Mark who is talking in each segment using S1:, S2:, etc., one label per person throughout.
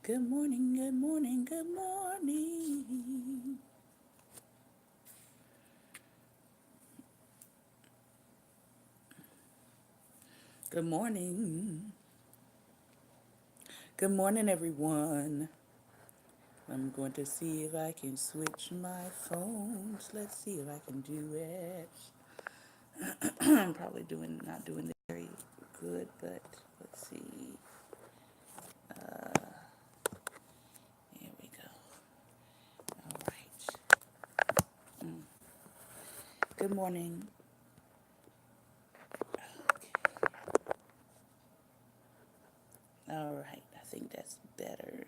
S1: Good morning, good morning, good morning. Good morning. Good morning, everyone. I'm going to see if I can switch my phones. Let's see if I can do it. I'm probably not doing this very good, but let's see. Here we go. All right. Good morning. All right. I think that's better.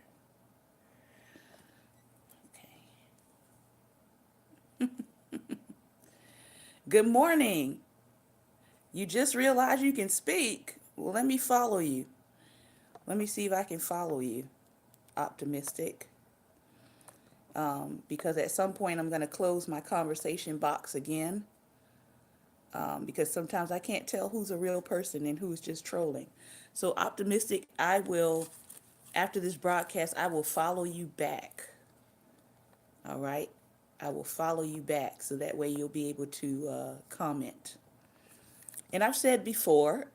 S1: Okay. Good morning. You just realized you can speak. Well, let me follow you. Let me see if I can follow you, optimistic. Because at some point I'm going to close my conversation box again. Because sometimes I can't tell who's a real person and who's just trolling. So, optimistic, I will, after this broadcast, I will follow you back. All right? I will follow you back so that way you'll be able to comment. And I've said before,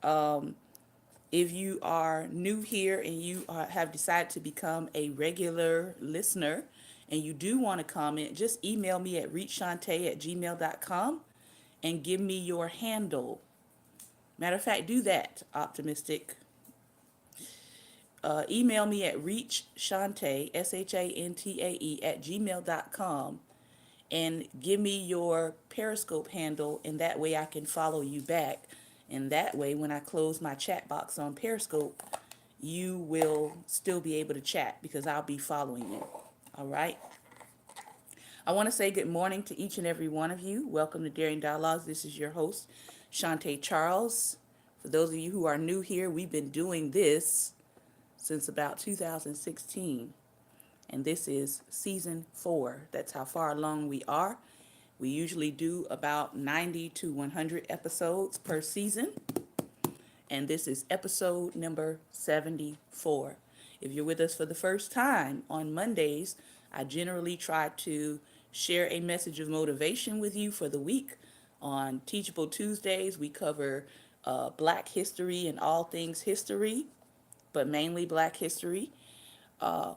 S1: if you are new here and you have decided to become a regular listener and you do want to comment, just email me at reachshante@gmail.com and give me your handle. Matter of fact, do that, optimistic. Email me at reachshantae, SHANTAE, @gmail.com and give me your Periscope handle, and that way I can follow you back. And that way, when I close my chat box on Periscope, you will still be able to chat because I'll be following you. All right. I want to say good morning to each and every one of you. Welcome to Daring Dialogues. This is your host, Shantae Charles. For those of you who are new here, we've been doing this since about 2016, and this is season 4. That's how far along we are. We usually do about 90 to 100 episodes per season, and this is episode number 74. If you're with us for the first time, on Mondays, I generally try to share a message of motivation with you for the week. On Teachable Tuesdays, we cover Black history and all things history, but mainly Black history.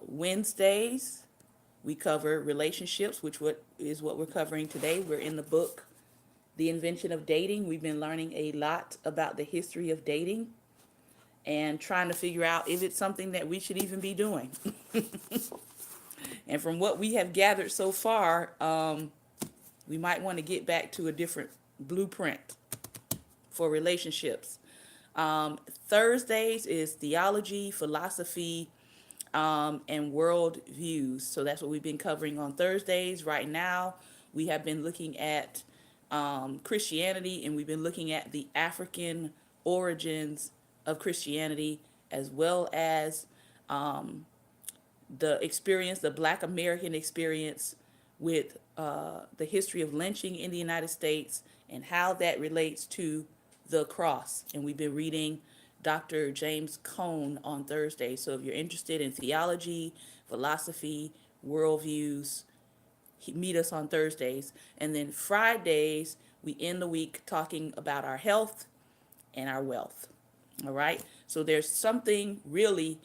S1: Wednesdays, we cover relationships, which is what we're covering today. We're in the book, The Invention of Dating. We've been learning a lot about the history of dating and trying to figure out if it's something that we should even be doing. And from what we have gathered so far, we might want to get back to a different blueprint for relationships. Thursdays is theology, philosophy, and world views. So that's what we've been covering on Thursdays. Right now, we have been looking at Christianity, and we've been looking at the African origins of Christianity, as well as the experience, the Black American experience with the history of lynching in the United States and how that relates to the cross. And we've been reading Dr. James Cone on Thursday. So if you're interested in theology, philosophy, worldviews, meet us on Thursdays. And then Fridays, we end the week talking about our health and our wealth. All right. So there's something really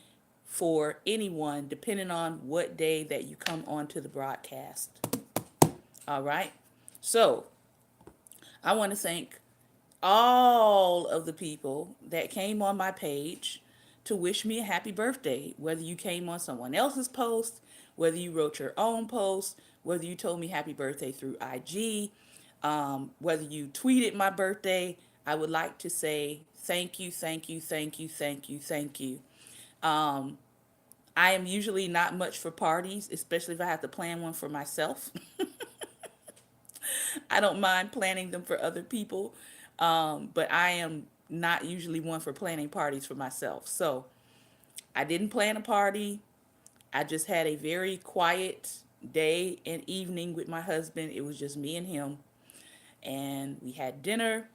S1: for anyone, depending on what day that you come onto the broadcast. All right. So I want to thank all of the people that came on my page to wish me a happy birthday, whether you came on someone else's post, whether you wrote your own post, whether you told me happy birthday through IG, whether you tweeted my birthday. I would like to say thank you, thank you, thank you, thank you, thank you. I am usually not much for parties, especially if I have to plan one for myself. I don't mind planning them for other people, but I am not usually one for planning parties for myself. So I didn't plan a party. I just had a very quiet day and evening with my husband. It was just me and him. And we had dinner.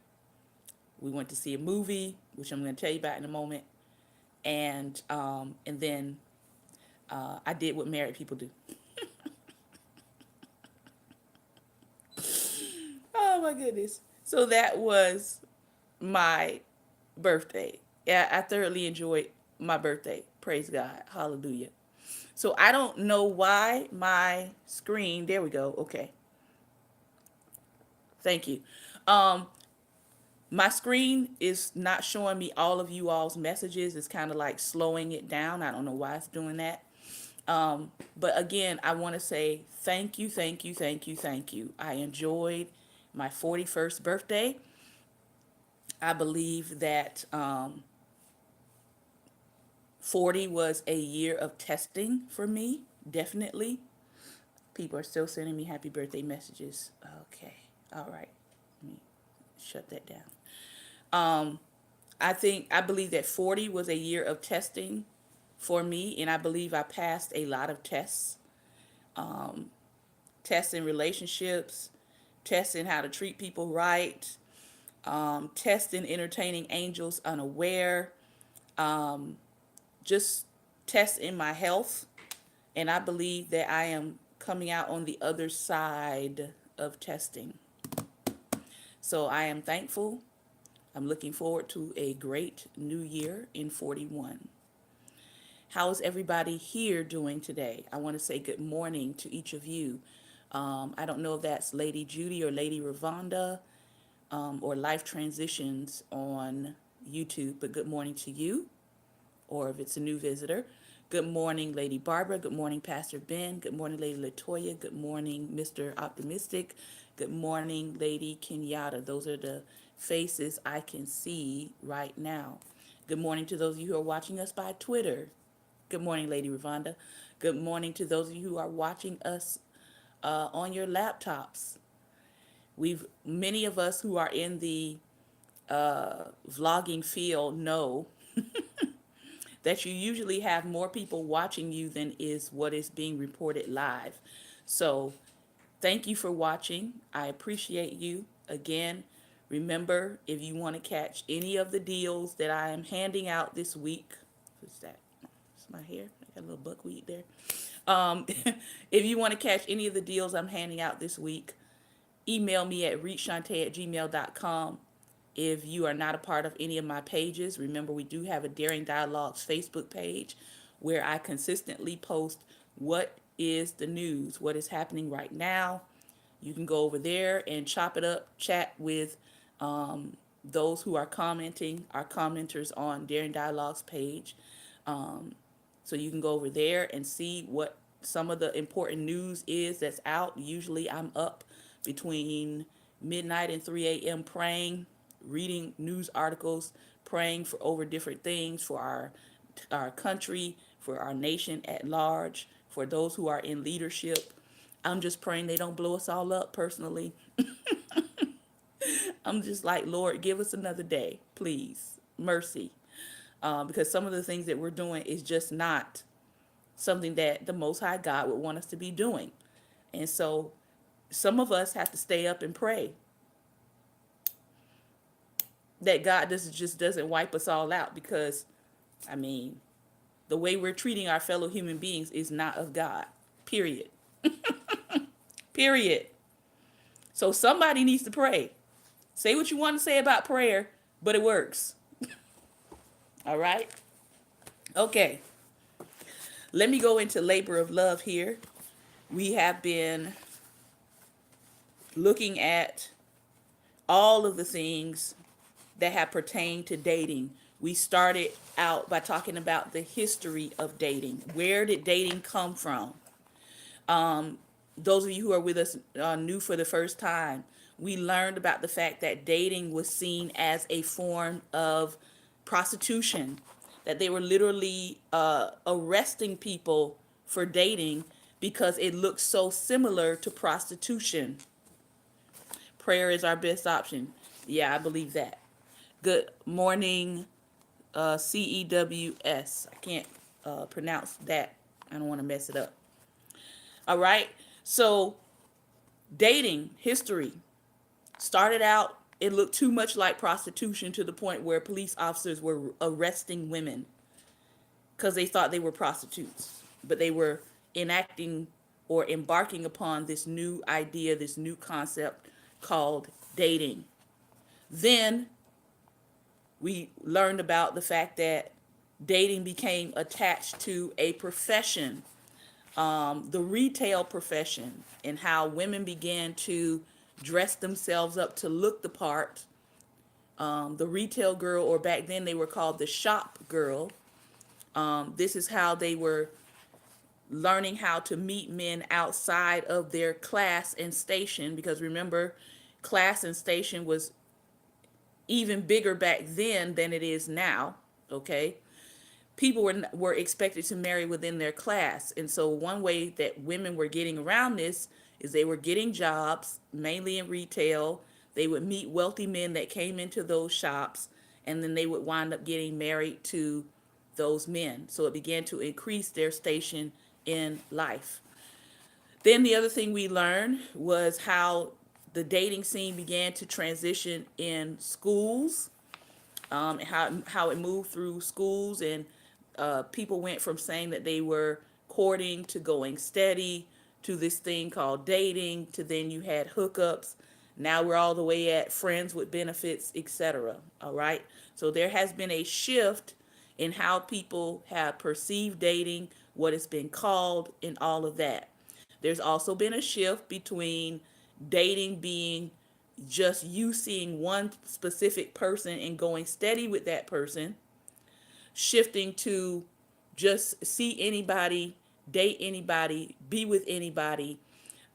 S1: We went to see a movie, which I'm going to tell you about in a moment. And then I did what married people do. Oh my goodness. So that was my birthday. Yeah, I thoroughly enjoyed my birthday. Praise God. Hallelujah. So I don't know why my screen, there we go. Okay. Thank you. Um, my screen is not showing me all of you all's messages. It's kind of like slowing it down. I don't know why it's doing that. But again, I want to say thank you, thank you, thank you, thank you. I enjoyed my 41st birthday. I believe that 40 was a year of testing for me, definitely. People are still sending me happy birthday messages. Okay, all right. Let me shut that down. I believe that 40 was a year of testing for me, and I believe I passed a lot of tests. Tests in relationships, tests in how to treat people right, tests in entertaining angels unaware, just tests in my health. And I believe that I am coming out on the other side of testing. So I am thankful. I'm looking forward to a great new year in 41. How is everybody here doing today? I want to say good morning to each of you. I don't know if that's Lady Judy or Lady Ravonda, or Life Transitions on YouTube, but good morning to you. Or if it's a new visitor, good morning, Lady Barbara. Good morning, Pastor Ben. Good morning, Lady Latoya. Good morning, Mr. Optimistic. Good morning, Lady Kenyatta. Those are the faces I can see right now. Good morning to those of you who are watching us by Twitter. Good morning, Lady Ravonda. Good morning to those of you who are watching us on your laptops. Many of us who are in the vlogging field know that you usually have more people watching you than is what is being reported live. So thank you for watching. I appreciate you. Again, remember, if you want to catch any of the deals that I am handing out this week, what's that? It's my hair. I got a little buckwheat there. If you want to catch any of the deals I'm handing out this week, email me at reachshante@gmail.com. If you are not a part of any of my pages, remember we do have a Daring Dialogues Facebook page where I consistently post what is the news, what is happening right now. You can go over there and chop it up, chat with those who are commenting, our commenters on Daring Dialogues page. So you can go over there and see what some of the important news is that's out. Usually I'm up between midnight and 3 a.m. praying, reading news articles, praying for over different things for our country, for our nation at large, for those who are in leadership. I'm just praying they don't blow us all up personally. I'm just like, Lord, give us another day, please. Mercy. Because some of the things that we're doing is just not something that the Most High God would want us to be doing. And so some of us have to stay up and pray that God just doesn't wipe us all out, because, I mean, the way we're treating our fellow human beings is not of God. Period. Period. So somebody needs to pray. Say what you want to say about prayer, but it works. All right? Okay. Let me go into labor of love here. We have been looking at all of the things that have pertained to dating. We started out by talking about the history of dating. Where did dating come from? Those of you who are with us new for the first time, we learned about the fact that dating was seen as a form of prostitution, that they were literally arresting people for dating because it looked so similar to prostitution. Prayer is our best option. Yeah, I believe that. Good morning, CEWS. I can't pronounce that. I don't want to mess it up. All right. So dating history started out, it looked too much like prostitution to the point where police officers were arresting women because they thought they were prostitutes. but they were enacting or embarking upon this new idea, this new concept called dating. Then we learned about the fact that dating became attached to a profession, the retail profession, and how women began to dress themselves up to look the part. The retail girl, or back then they were called the shop girl. This is how they were learning how to meet men outside of their class and station, because remember, class and station was even bigger back then than it is now. Okay, people were expected to marry within their class, and so one way that women were getting around this is they were getting jobs mainly in retail. They would meet wealthy men that came into those shops, and then they would wind up getting married to those men. So it began to increase their station in life. Then the other thing we learned was how the dating scene began to transition in schools, how it moved through schools, and people went from saying that they were courting to going steady to this thing called dating, to then you had hookups. Now we're all the way at friends with benefits, etc. All right. So there has been a shift in how people have perceived dating, what it's been called, and all of that. There's also been a shift between dating being just you seeing one specific person and going steady with that person, shifting to just see anybody, date anybody, be with anybody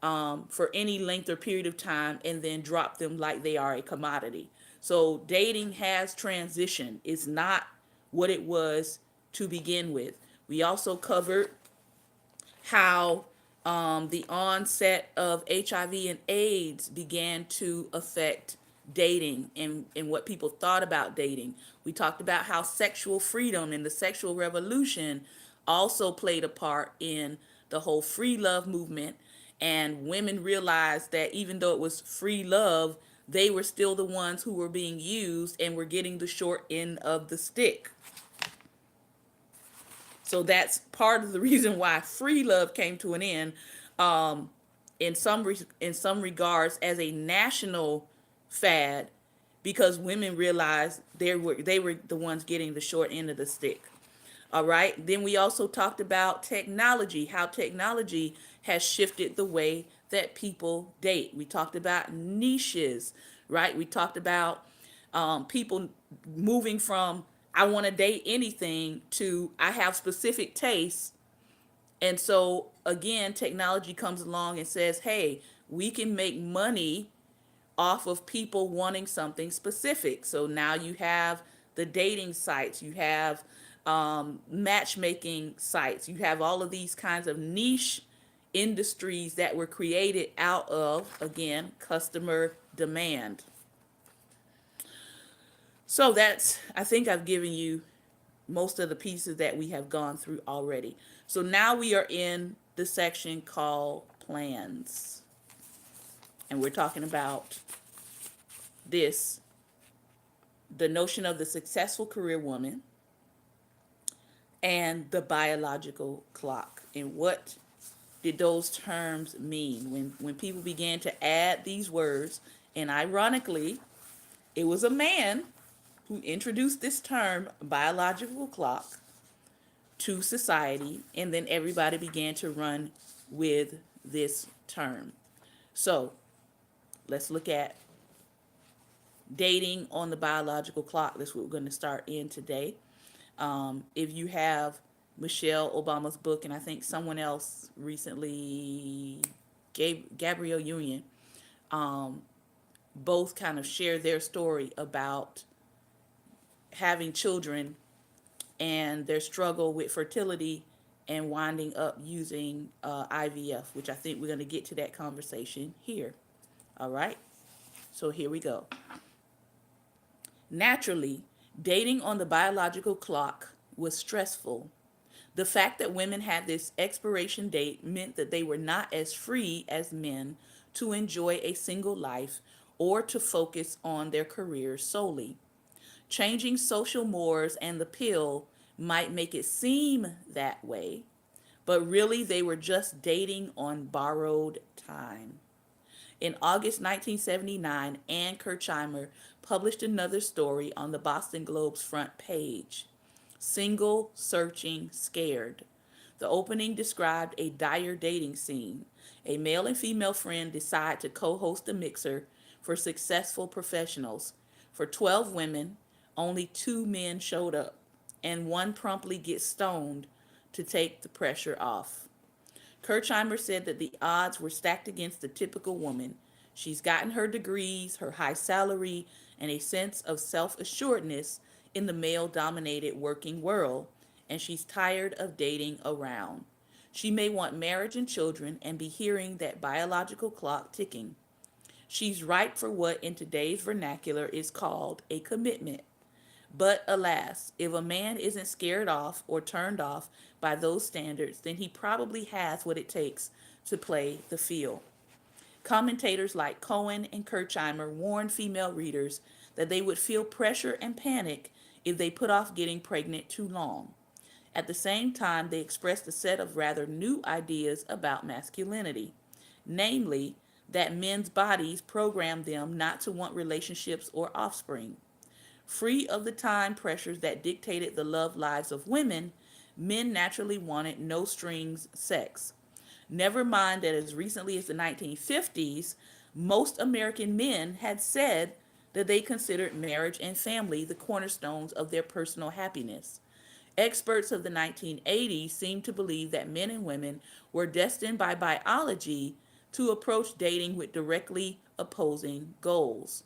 S1: for any length or period of time, and then drop them like they are a commodity. So dating has transitioned. It's not what it was to begin with. We also covered how the onset of HIV and AIDS began to affect dating, and what people thought about dating. We talked about how sexual freedom and the sexual revolution also played a part in the whole free love movement. And women realized that even though it was free love, they were still the ones who were being used and were getting the short end of the stick. So that's part of the reason why free love came to an end, um, in some regards as a national fad, because women realized they were the ones getting the short end of the stick. All right. Then we also talked about technology, how technology has shifted the way that people date. We talked about niches, right? We talked about people moving from I want to date anything to I have specific tastes. And so again, technology comes along and says, hey, we can make money off of people wanting something specific. So now you have the dating sites, you have matchmaking sites, you have all of these kinds of niche industries that were created out of, again, customer demand. So that's, I think I've given you most of the pieces that we have gone through already. So now we are in the section called plans. And we're talking about this, the notion of the successful career woman and the biological clock. And what did those terms mean? When people began to add these words, and ironically, it was a man who introduced this term, biological clock, to society, and then everybody began to run with this term. So let's look at dating on the biological clock. That's what we're going to start in today. If you have Michelle Obama's book, and I think someone else recently, Gabrielle Union, both kind of share their story about having children and their struggle with fertility and winding up using IVF, which I think we're going to get to that conversation here. All right, so here we go. Naturally, dating on the biological clock was stressful. The fact that women had this expiration date meant that they were not as free as men to enjoy a single life or to focus on their careers solely. Changing social mores and the pill might make it seem that way, but really they were just dating on borrowed time. In August 1979, Ann Kirchheimer published another story on the Boston Globe's front page. Single, searching, scared. The opening described a dire dating scene. A male and female friend decide to co-host a mixer for successful professionals. For 12 women, only 2 men showed up, and one promptly gets stoned to take the pressure off. Kirchheimer said that the odds were stacked against the typical woman. She's gotten her degrees, her high salary, and a sense of self assuredness in the male dominated working world, and she's tired of dating around. She may want marriage and children and be hearing that biological clock ticking. She's ripe for what in today's vernacular is called a commitment. But alas, if a man isn't scared off or turned off by those standards, then he probably has what it takes to play the field. Commentators like Cohen and Kirchheimer warned female readers that they would feel pressure and panic if they put off getting pregnant too long. At the same time, they expressed a set of rather new ideas about masculinity, namely, that men's bodies program them not to want relationships or offspring. Free of the time pressures that dictated the love lives of women, men naturally wanted no strings sex. Never mind that as recently as the 1950s, most American men had said that they considered marriage and family the cornerstones of their personal happiness. Experts of the 1980s seemed to believe that men and women were destined by biology to approach dating with directly opposing goals.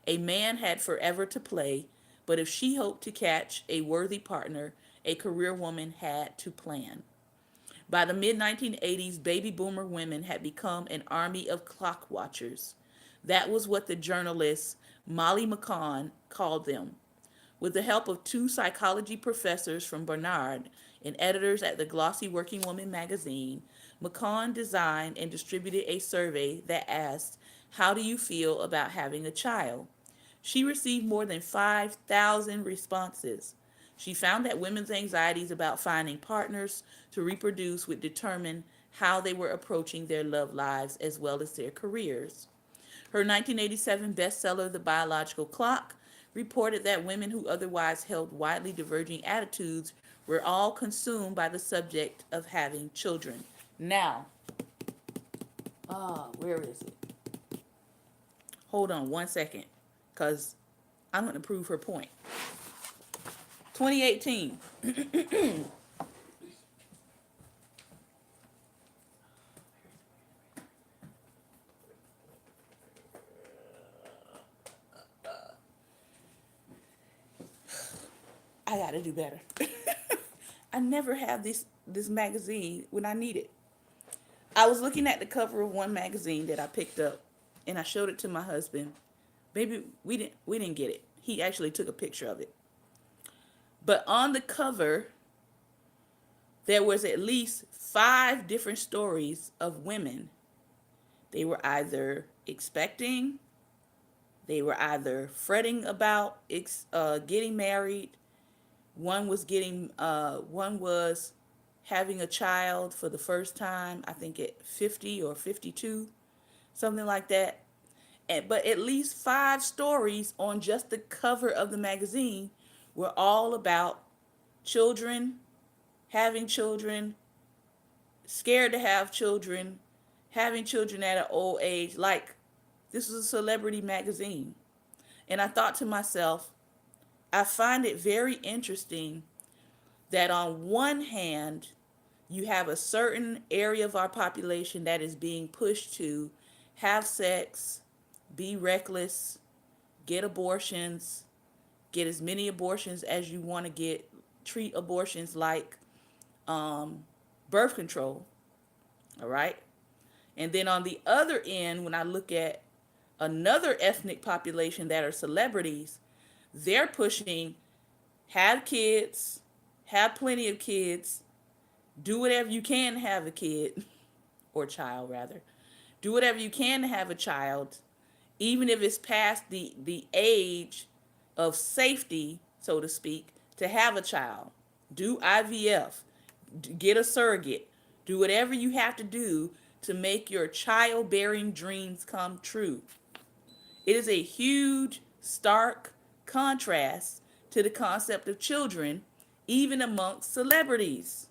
S1: A man had forever to play, but if she hoped to catch a worthy partner, a career woman had to plan. By the mid 1980s, baby boomer women had become an army of clock watchers. That was what the journalist Molly McCann called them. With the help of 2 psychology professors from Barnard and editors at the glossy Working Woman magazine, McCann designed and distributed a survey that asked, "How do you feel about having a child?" She received more than 5,000 responses. She found that women's anxieties about finding partners to reproduce would determine how they were approaching their love lives as well as their careers. Her 1987 bestseller, The Biological Clock, reported that women who otherwise held widely diverging attitudes were all consumed by the subject of having children. Now, where is it? Hold on 1 second, because I'm going to prove her point. 2018. I got to do better. I never have this magazine when I need it. I was looking at the cover of one magazine that I picked up, and I showed it to my husband. Baby, we didn't get it. He actually took a picture of it. But on the cover, there was at least 5 different stories of women. They were either expecting, they were either fretting about getting married. One was having a child for the first time. I think at 50 or 52, something like that. But at least 5 stories on just the cover of the magazine were all about children, having children, scared to have children, having children at an old age. Like, this was a celebrity magazine. And I thought to myself, I find it very interesting that on one hand, you have a certain area of our population that is being pushed to have sex, be reckless, get abortions, get as many abortions as you want to get, treat abortions like birth control. All right. And then on the other end, when I look at another ethnic population that are celebrities, they're pushing have kids, have plenty of kids, do whatever you can to have a kid, or child rather. Do whatever you can to have a child, even if it's past the age of safety, so to speak, to have a child. Do IVF, get a surrogate, Do whatever you have to do to make your childbearing dreams come true. It is a huge, stark contrast to the concept of children, even amongst celebrities.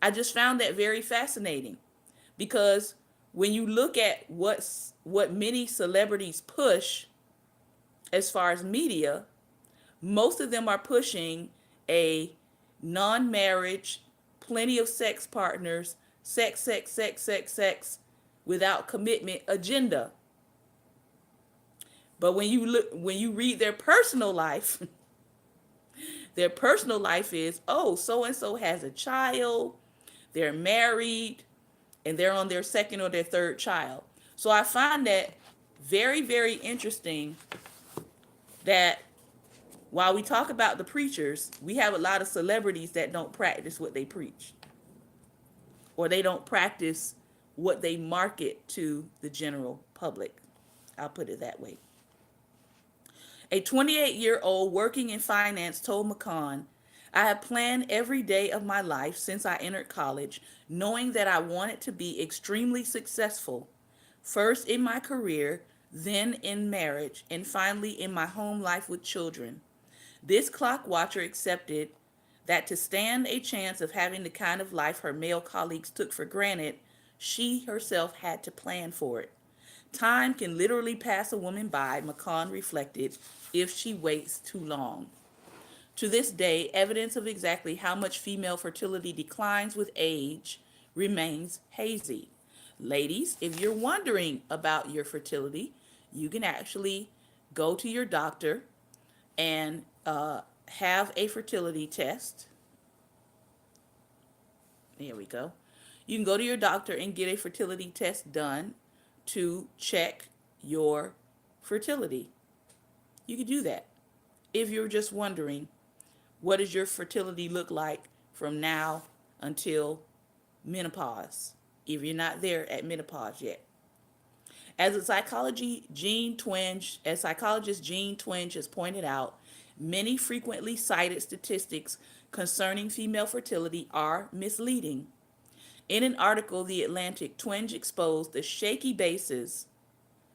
S1: I just found that very fascinating because when you look at what many celebrities push as far as media, most of them are pushing a non-marriage, plenty of sex partners, sex without commitment agenda. But when you read their personal life, their personal life is, oh, so and so has a child, they're married, and they're on their second or their third child. So I find that very, very interesting that while we talk about the preachers, we have a lot of celebrities that don't practice what they preach, or they don't practice what they market to the general public. I'll put it that way. A 28-year-old working in finance told McCann, I have planned every day of my life since I entered college, knowing that I wanted to be extremely successful, first in my career, then in marriage, and finally in my home life with children. This clock watcher accepted that to stand a chance of having the kind of life her male colleagues took for granted, she herself had to plan for it. Time can literally pass a woman by, McCann reflected, if she waits too long. To this day, evidence of exactly how much female fertility declines with age remains hazy. Ladies, if you're wondering about your fertility, you can actually go to your doctor and have a fertility test. There we go. You can go to your doctor and get a fertility test done to check your fertility. You can do that. If you're just wondering, what does your fertility look like from now until menopause, if you're not there at menopause yet? As psychologist Jean Twenge has pointed out, many frequently cited statistics concerning female fertility are misleading. In an article, The Atlantic, Twenge exposed the shaky basis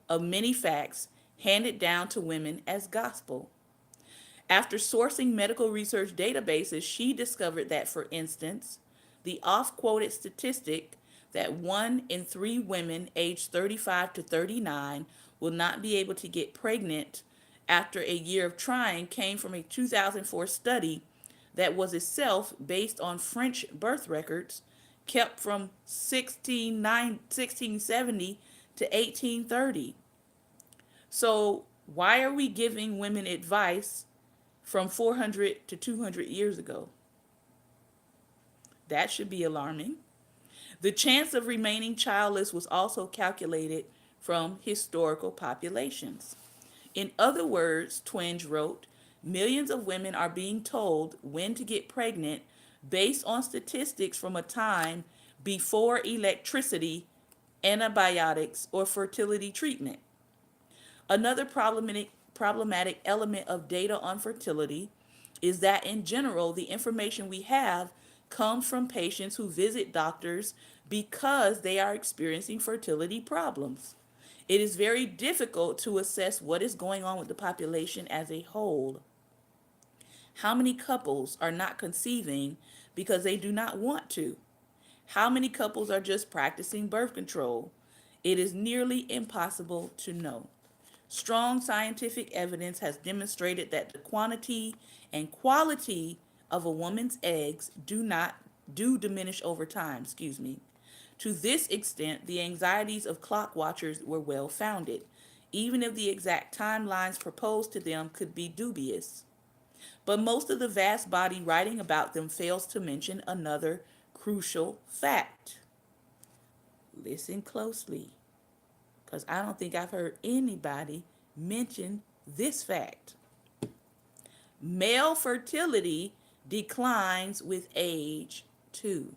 S1: of many facts handed down to women as gospel. After sourcing medical research databases, she discovered that, for instance, the oft-quoted statistic that 1 in 3 women aged 35 to 39 will not be able to get pregnant after a year of trying came from a 2004 study that was itself based on French birth records kept from 1670 to 1830. So why are we giving women advice from 400 to 200 years ago? That should be alarming. The chance of remaining childless was also calculated from historical populations. In other words, Twenge wrote, millions of women are being told when to get pregnant based on statistics from a time before electricity, antibiotics, or fertility treatment. Another problematic element of data on fertility is that in general, the information we have comes from patients who visit doctors because they are experiencing fertility problems. It is very difficult to assess what is going on with the population as a whole. How many couples are not conceiving because they do not want to? How many couples are just practicing birth control? It is nearly impossible to know. Strong scientific evidence has demonstrated that the quantity and quality of a woman's eggs do diminish over time, To this extent, the anxieties of clock watchers were well founded, even if the exact timelines proposed to them could be dubious. But most of the vast body writing about them fails to mention another crucial fact. Listen closely, because I don't think I've heard anybody mention this fact. Male fertility declines with age too.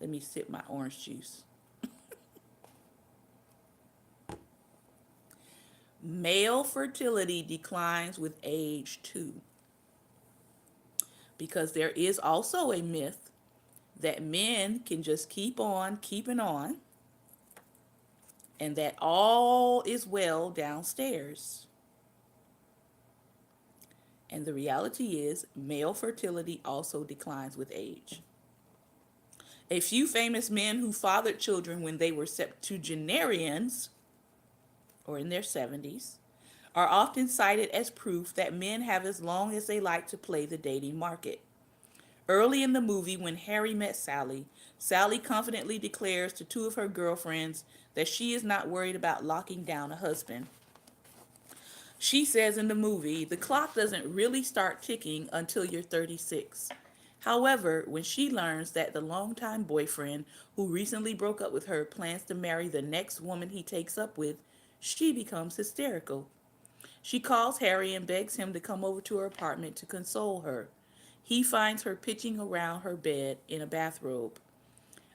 S1: Let me sip my orange juice. Male fertility declines with age too. Because there is also a myth that men can just keep on keeping on, and that all is well downstairs. And the reality is, male fertility also declines with age. A few famous men who fathered children when they were septuagenarians, or in their 70s, are often cited as proof that men have as long as they like to play the dating market. Early in the movie, when Harry met Sally, Sally confidently declares to two of her girlfriends that she is not worried about locking down a husband. She says in the movie, the clock doesn't really start ticking until you're 36. However, when she learns that the longtime boyfriend who recently broke up with her plans to marry the next woman he takes up with, she becomes hysterical. She calls Harry and begs him to come over to her apartment to console her. He finds her pitching around her bed in a bathrobe.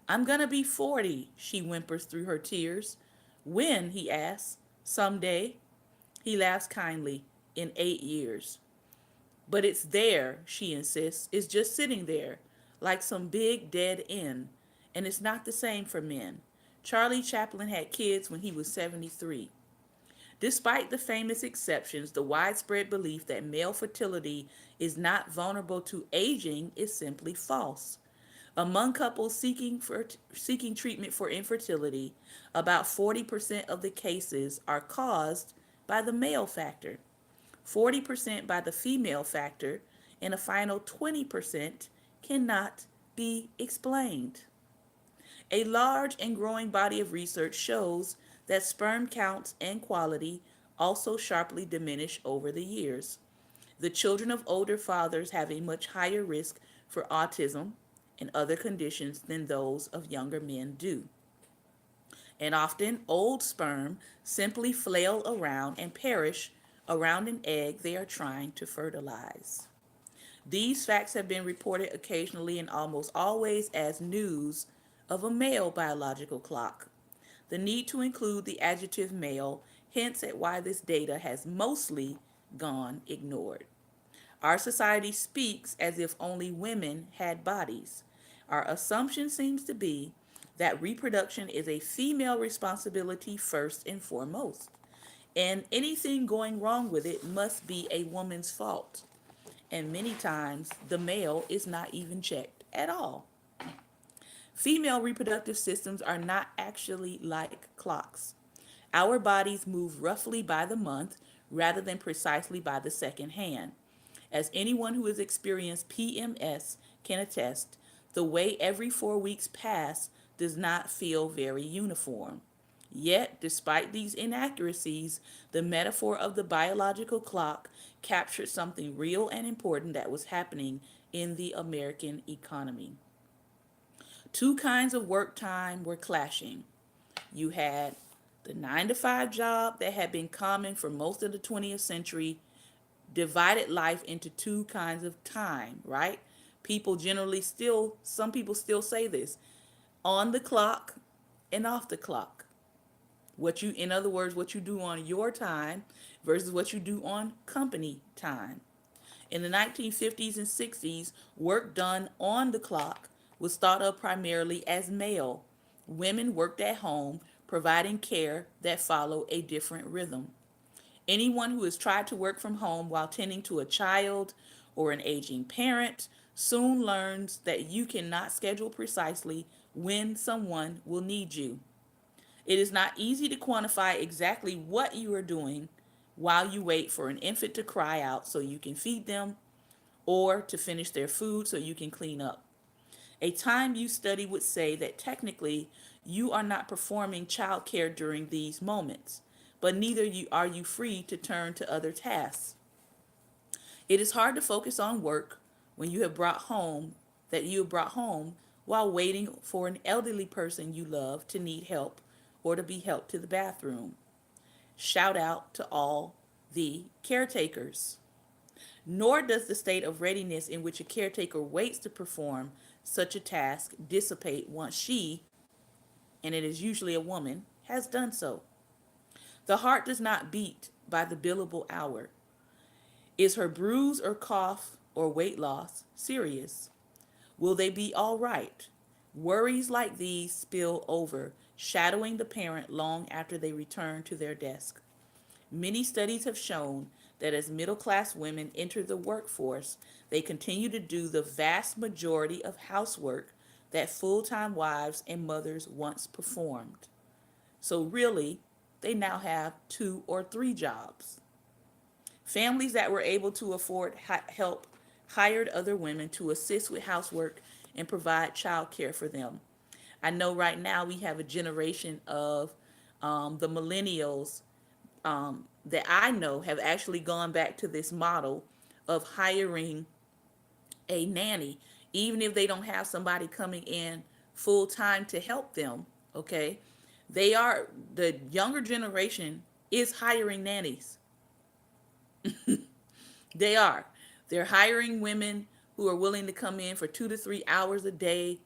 S1: I'm gonna be 40, she whimpers through her tears. When? He asks. Someday. He laughs kindly. In 8 years. But it's there, she insists. It's just sitting there, like some big dead end. And it's not the same for men. Charlie Chaplin had kids when he was 73. Despite the famous exceptions, the widespread belief that male fertility is not vulnerable to aging is simply false. Among couples seeking treatment for infertility, about 40% of the cases are caused by the male factor, 40% by the female factor, and a final 20% cannot be explained. A large and growing body of research shows that sperm counts and quality also sharply diminish over the years. The children of older fathers have a much higher risk for autism and other conditions than those of younger men do. And often, old sperm simply flail around and perish around an egg they are trying to fertilize. These facts have been reported occasionally and almost always as news of a male biological clock. The need to include the adjective male hints at why this data has mostly gone ignored. Our society speaks as if only women had bodies. Our assumption seems to be that reproduction is a female responsibility first and foremost, and anything going wrong with it must be a woman's fault. And many times, the male is not even checked at all. Female reproductive systems are not actually like clocks. Our bodies move roughly by the month rather than precisely by the second hand. As anyone who has experienced PMS can attest, the way every 4 weeks pass does not feel very uniform. Yet, despite these inaccuracies, the metaphor of the biological clock captured something real and important that was happening in the American economy. Two kinds of work time were clashing. You had the 9 to 5 job that had been common for most of the 20th century, divided life into two kinds of time, right? Some people still say this, on the clock and off the clock. In other words, what you do on your time versus what you do on company time. In the 1950s and 60s, work done on the clock was thought of primarily as male. Women worked at home, providing care that followed a different rhythm. Anyone who has tried to work from home while tending to a child or an aging parent soon learns that you cannot schedule precisely when someone will need you. It is not easy to quantify exactly what you are doing while you wait for an infant to cry out so you can feed them or to finish their food so you can clean up. A time use study would say that technically you are not performing childcare during these moments, but neither are you free to turn to other tasks. It is hard to focus on work when you have brought home while waiting for an elderly person you love to need help or to be helped to the bathroom. Shout out to all the caretakers. Nor does the state of readiness in which a caretaker waits to perform such a task dissipate once she, and it is usually a woman, has done so. The heart does not beat by the billable hour. Is her bruise or cough or weight loss serious? Will they be all right? Worries like these spill over, shadowing the parent long after they return to their desk. Many studies have shown that as middle class women enter the workforce, they continue to do the vast majority of housework that full time wives and mothers once performed. So, really, they now have 2 or 3 jobs. Families that were able to afford help hired other women to assist with housework and provide child care for them. I know right now we have a generation of the millennials that I know have actually gone back to this model of hiring a nanny, even if they don't have somebody coming in full time to help them. Okay, the younger generation is hiring nannies. They are. They're hiring women who are willing to come in for 2 to 3 hours a day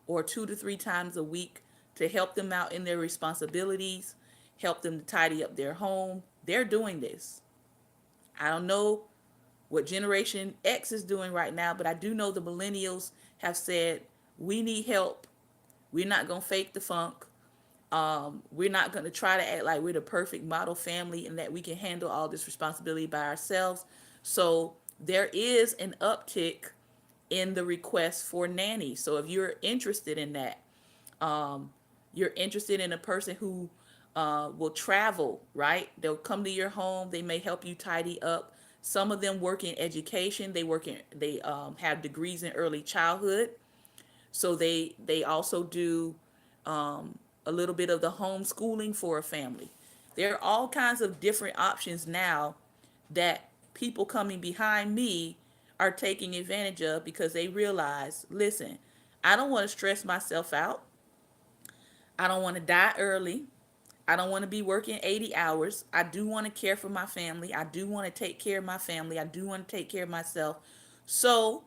S1: or 2 to 3 times a week to help them out in their responsibilities, help them to tidy up their home. They're doing this. I don't know what Generation X is doing right now, but I do know the millennials have said, we need help. We're not going to fake the funk. We're not going to try to act like we're the perfect model family and that we can handle all this responsibility by ourselves. So there is an uptick in the request for nannies. So if you're interested in that, you're interested in a person who will travel, right? They'll come to your home. They may help you tidy up. Some of them work in education. They have degrees in early childhood. So they also do a little bit of the homeschooling for a family. There are all kinds of different options now that people coming behind me are taking advantage of because they realize, listen, I don't want to stress myself out. I don't want to die early. I don't want to be working 80 hours. I do want to care for my family. I do want to take care of my family. I do want to take care of myself. So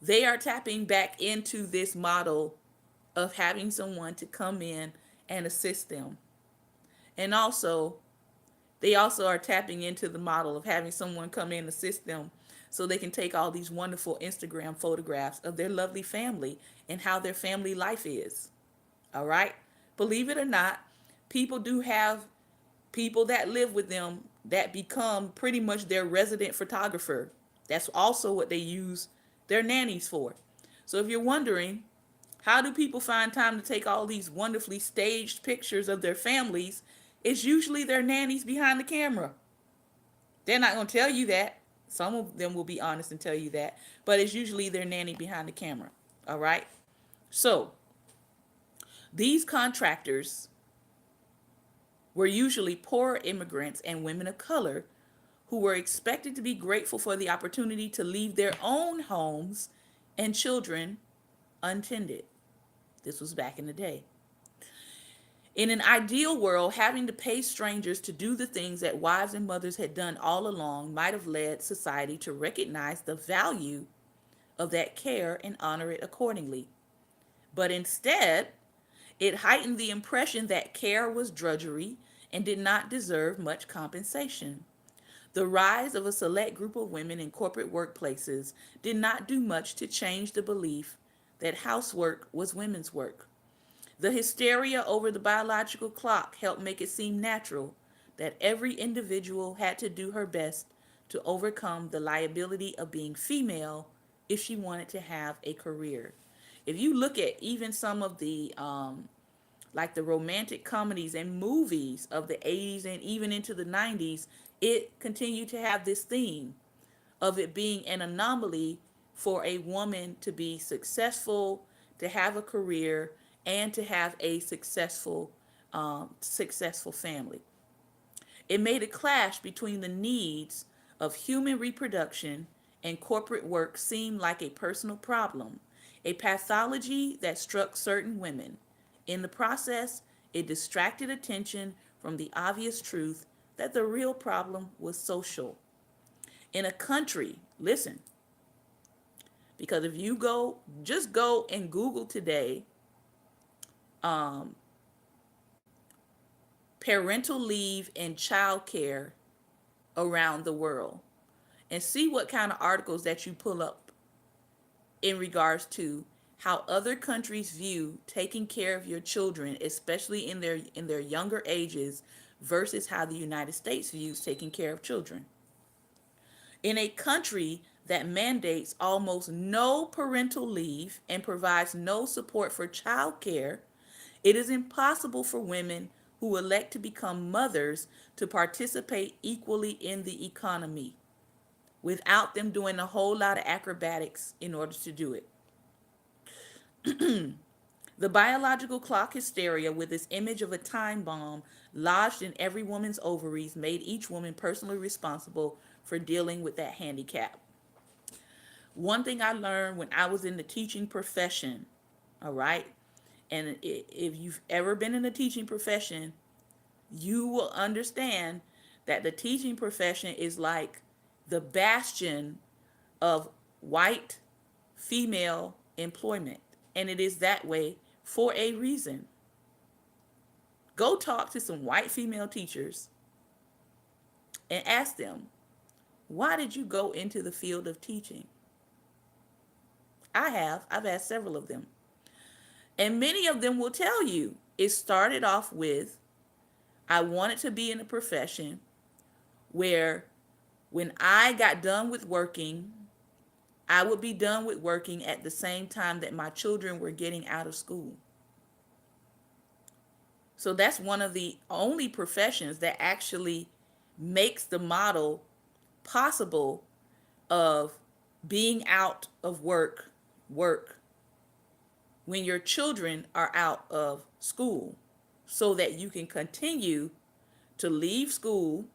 S1: they are tapping back into this model of having someone to come in and assist them. And also, they also are tapping into the model of having someone come in and assist them so they can take all these wonderful Instagram photographs of their lovely family and how their family life is. All right? Believe it or not, people do have people that live with them that become pretty much their resident photographer. That's also what they use their nannies for. So if you're wondering, how do people find time to take all these wonderfully staged pictures of their families? It's usually their nannies behind the camera. They're not going to tell you that. Some of them will be honest and tell you that, but it's usually their nanny behind the camera. All right? So, these contractors were usually poor immigrants and women of color who were expected to be grateful for the opportunity to leave their own homes and children untended. This was back in the day. In an ideal world, having to pay strangers to do the things that wives and mothers had done all along might have led society to recognize the value of that care and honor it accordingly. But instead, it heightened the impression that care was drudgery and did not deserve much compensation. The rise of a select group of women in corporate workplaces did not do much to change the belief that housework was women's work. The hysteria over the biological clock helped make it seem natural that every individual had to do her best to overcome the liability of being female if she wanted to have a career. If you look at even some of the like the romantic comedies and movies of the 80s and even into the 90s, it continued to have this theme of it being an anomaly for a woman to be successful, to have a career, and to have a successful family. It made a clash between the needs of human reproduction and corporate work seem like a personal problem, a pathology that struck certain women. In the process, it distracted attention from the obvious truth that the real problem was social. In a country, listen, because if you just go and Google today, um, parental leave and childcare around the world and see what kind of articles that you pull up in regards to how other countries view taking care of your children, especially in their younger ages, versus how the United States views taking care of children. In a country that mandates almost no parental leave and provides no support for child care, it is impossible for women who elect to become mothers to participate equally in the economy without them doing a whole lot of acrobatics in order to do it. The biological clock hysteria, with its image of a time bomb lodged in every woman's ovaries, made each woman personally responsible for dealing with that handicap. One thing I learned when I was in the teaching profession, all right, and if you've ever been in the teaching profession, you will understand that the teaching profession is like the bastion of white female employment. And it is that way for a reason. Go talk to some white female teachers and ask them, why did you go into the field of teaching? I've asked several of them. And many of them will tell you it started off with, I wanted to be in a profession where when I got done with working, I would be done with working at the same time that my children were getting out of school. So that's one of the only professions that actually makes the model possible of being out of work when your children are out of school, so that you can continue to leave school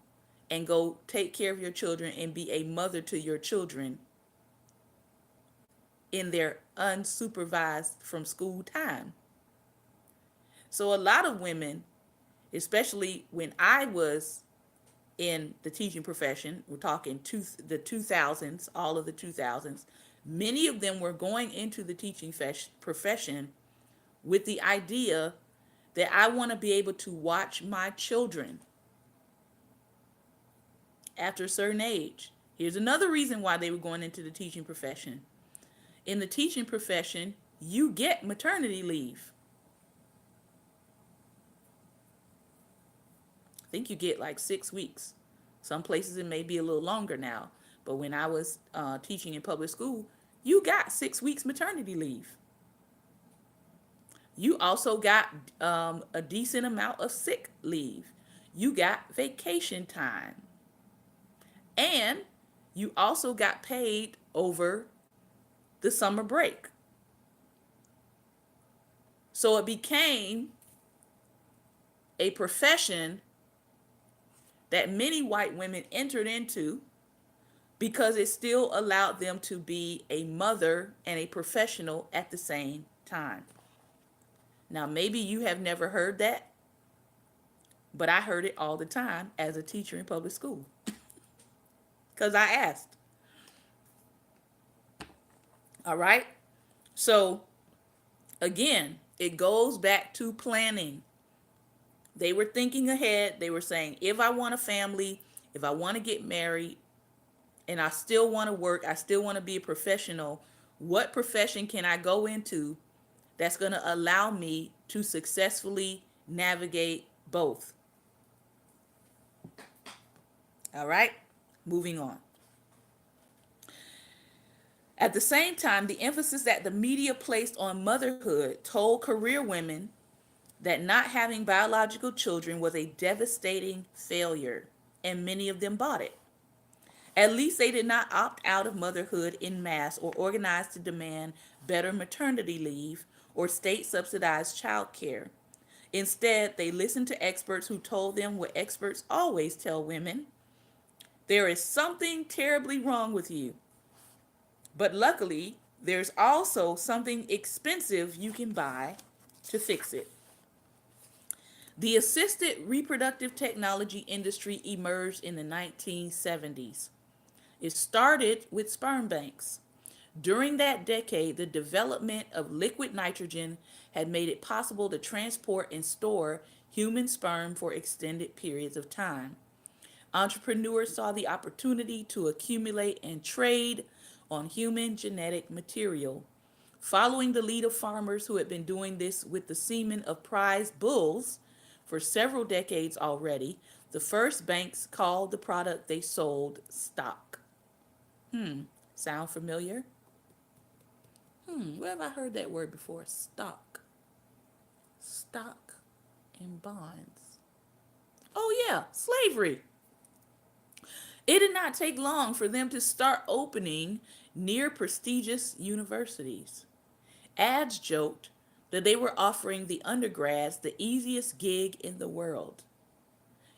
S1: and go take care of your children and be a mother to your children in their unsupervised from school time. So a lot of women, especially when I was in the teaching profession, we're talking the 2000s, all of the 2000s, many of them were going into the teaching profession with the idea that I want to be able to watch my children after a certain age. Here's another reason why they were going into the teaching profession. In the teaching profession, you get maternity leave. I think you get like 6 weeks. Some places it may be a little longer now. But when I was teaching in public school, you got 6 weeks maternity leave. You also got a decent amount of sick leave. You got vacation time. And you also got paid over the summer break. So it became a profession that many white women entered into because it still allowed them to be a mother and a professional at the same time. Now, maybe you have never heard that, but I heard it all the time as a teacher in public school because I asked. All right. So again, it goes back to planning. They were thinking ahead. They were saying, if I want a family, if I want to get married, and I still want to work, I still want to be a professional, what profession can I go into that's going to allow me to successfully navigate both? All right, moving on. At the same time, the emphasis that the media placed on motherhood told career women that not having biological children was a devastating failure, and many of them bought it. At least they did not opt out of motherhood en masse or organize to demand better maternity leave or state-subsidized child care. Instead, they listened to experts who told them what experts always tell women: there is something terribly wrong with you. But luckily, there's also something expensive you can buy to fix it. The assisted reproductive technology industry emerged in the 1970s. It started with sperm banks. During that decade, the development of liquid nitrogen had made it possible to transport and store human sperm for extended periods of time. Entrepreneurs saw the opportunity to accumulate and trade on human genetic material, Following the lead of farmers who had been doing this with the semen of prize bulls for several decades already, the first banks called the product they sold stock. Sound familiar? Where have I heard that word before? Stock. Stock and bonds. Oh, yeah, slavery. It did not take long for them to start opening near prestigious universities. Ads joked that they were offering the undergrads the easiest gig in the world.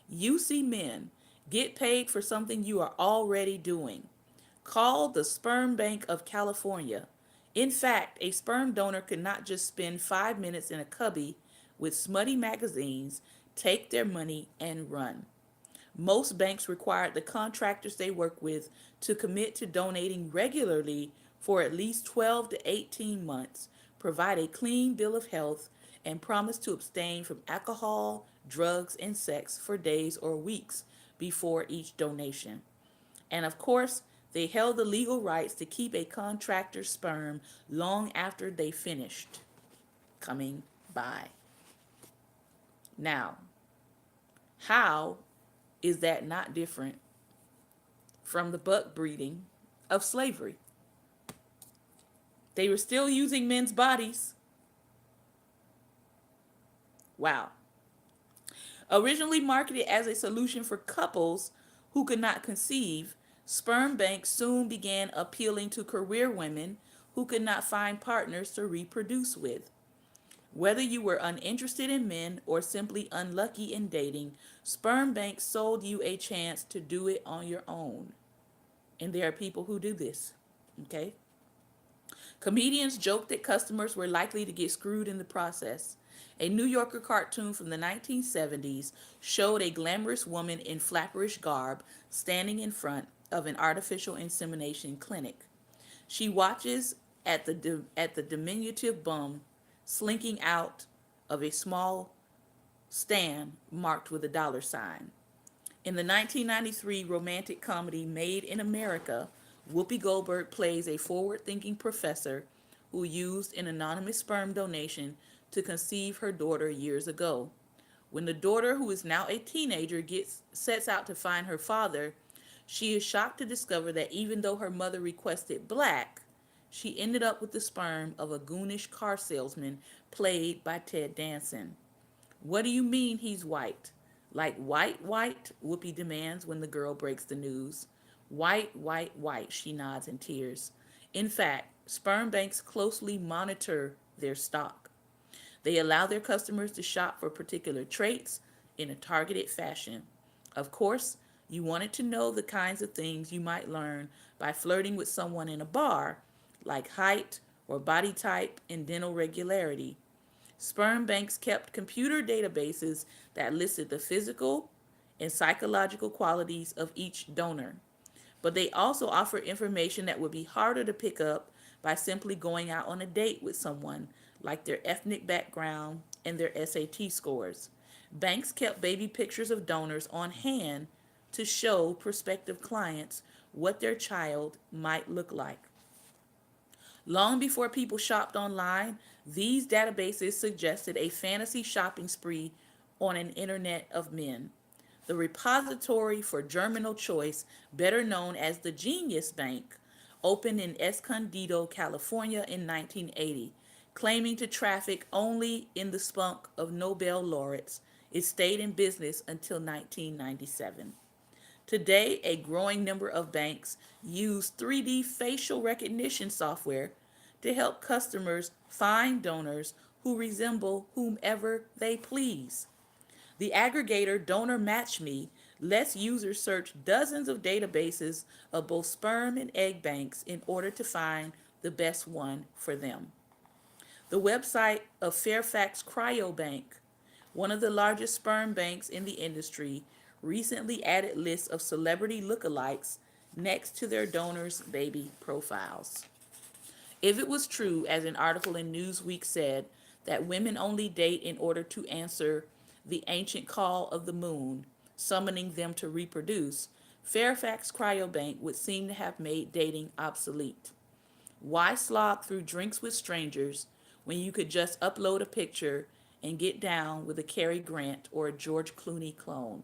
S1: You see men, get paid for something you are already doing. Call the Sperm Bank of California. In fact, a sperm donor could not just spend 5 minutes in a cubby with smutty magazines, take their money, and run. Most banks required the contractors they work with to commit to donating regularly for at least 12 to 18 months, provide a clean bill of health, and promise to abstain from alcohol, drugs, and sex for days or weeks before each donation. And of course, they held the legal rights to keep a contractor's sperm long after they finished coming by. Now, how is that not different from the buck breeding of slavery? They were still using men's bodies. Wow. Originally marketed as a solution for couples who could not conceive, sperm banks soon began appealing to career women who could not find partners to reproduce with. Whether you were uninterested in men or simply unlucky in dating, sperm banks sold you a chance to do it on your own. And there are people who do this. Okay? Comedians joked that customers were likely to get screwed in the process. A New Yorker cartoon from the 1970s showed a glamorous woman in flapperish garb standing in front of an artificial insemination clinic. She watches at the diminutive bum slinking out of a small stand marked with a dollar sign. In the 1993 romantic comedy Made in America, Whoopi Goldberg plays a forward thinking professor who used an anonymous sperm donation to conceive her daughter years ago. When the daughter, who is now a teenager, sets out to find her father, she is shocked to discover that even though her mother requested black, she ended up with the sperm of a goonish car salesman played by Ted Danson. What do you mean he's white? Like white, white? Whoopi demands when the girl breaks the news. White, white, white, she nods in tears. In fact, sperm banks closely monitor their stock. They allow their customers to shop for particular traits in a targeted fashion. Of course, you wanted to know the kinds of things you might learn by flirting with someone in a bar, like height or body type and dental regularity. Sperm banks kept computer databases that listed the physical and psychological qualities of each donor. But they also offered information that would be harder to pick up by simply going out on a date with someone, like their ethnic background and their SAT scores. Banks kept baby pictures of donors on hand to show prospective clients what their child might look like. Long before people shopped online, these databases suggested a fantasy shopping spree on an internet of men. The repository for germinal choice, better known as the Genius Bank, opened in Escondido, California in 1980. Claiming to traffic only in the spunk of Nobel laureates, it stayed in business until 1997. Today, a growing number of banks use 3D facial recognition software to help customers find donors who resemble whomever they please. The aggregator Donor Match Me lets users search dozens of databases of both sperm and egg banks in order to find the best one for them. The website of Fairfax Cryobank, one of the largest sperm banks in the industry, recently added lists of celebrity lookalikes next to their donors' baby profiles. If it was true, as an article in Newsweek said, that women only date in order to answer the ancient call of the moon, summoning them to reproduce, Fairfax Cryobank would seem to have made dating obsolete. Why slog through drinks with strangers when you could just upload a picture and get down with a Cary Grant or a George Clooney clone?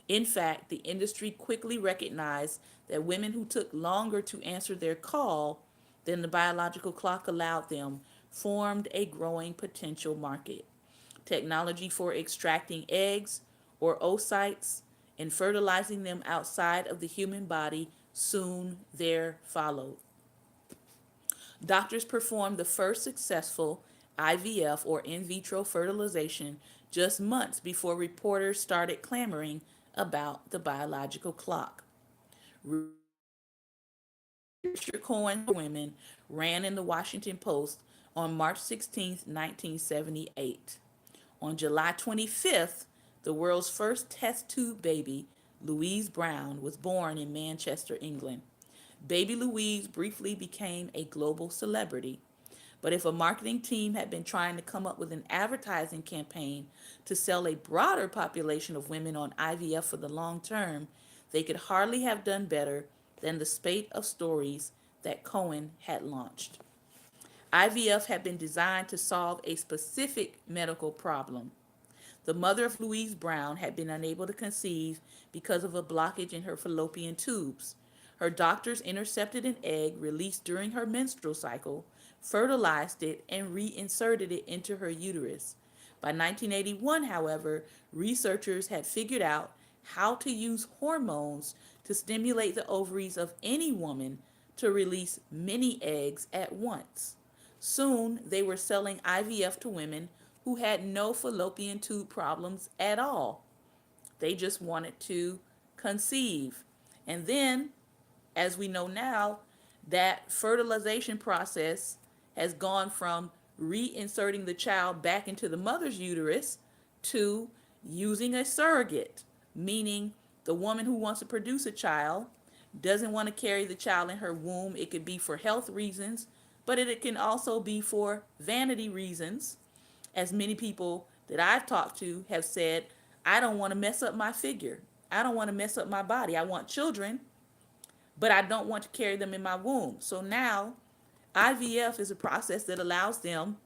S1: In fact, the industry quickly recognized that women who took longer to answer their call than the biological clock allowed them formed a growing potential market. Technology for extracting eggs or oocytes and fertilizing them outside of the human body soon there followed. Doctors performed the first successful IVF or in vitro fertilization just months before reporters started clamoring about the biological clock. Richard Cohen Women ran in the Washington Post on March 16, 1978. On July 25th, the world's first test tube baby, Louise Brown, was born in Manchester, England. Baby Louise briefly became a global celebrity. But if a marketing team had been trying to come up with an advertising campaign to sell a broader population of women on IVF for the long term, they could hardly have done better than the spate of stories that Cohen had launched. IVF had been designed to solve a specific medical problem. The mother of Louise Brown had been unable to conceive because of a blockage in her fallopian tubes. Her doctors intercepted an egg released during her menstrual cycle, fertilized it, and reinserted it into her uterus. By 1981, however, researchers had figured out how to use hormones to stimulate the ovaries of any woman to release many eggs at once. Soon, they were selling IVF to women who had no fallopian tube problems at all. They just wanted to conceive. And then, as we know now, that fertilization process has gone from reinserting the child back into the mother's uterus to using a surrogate, meaning the woman who wants to produce a child doesn't want to carry the child in her womb. It could be for health reasons, but it can also be for vanity reasons. As many people that I've talked to have said, I don't want to mess up my figure. I don't want to mess up my body. I want children, but I don't want to carry them in my womb. So now IVF is a process that allows them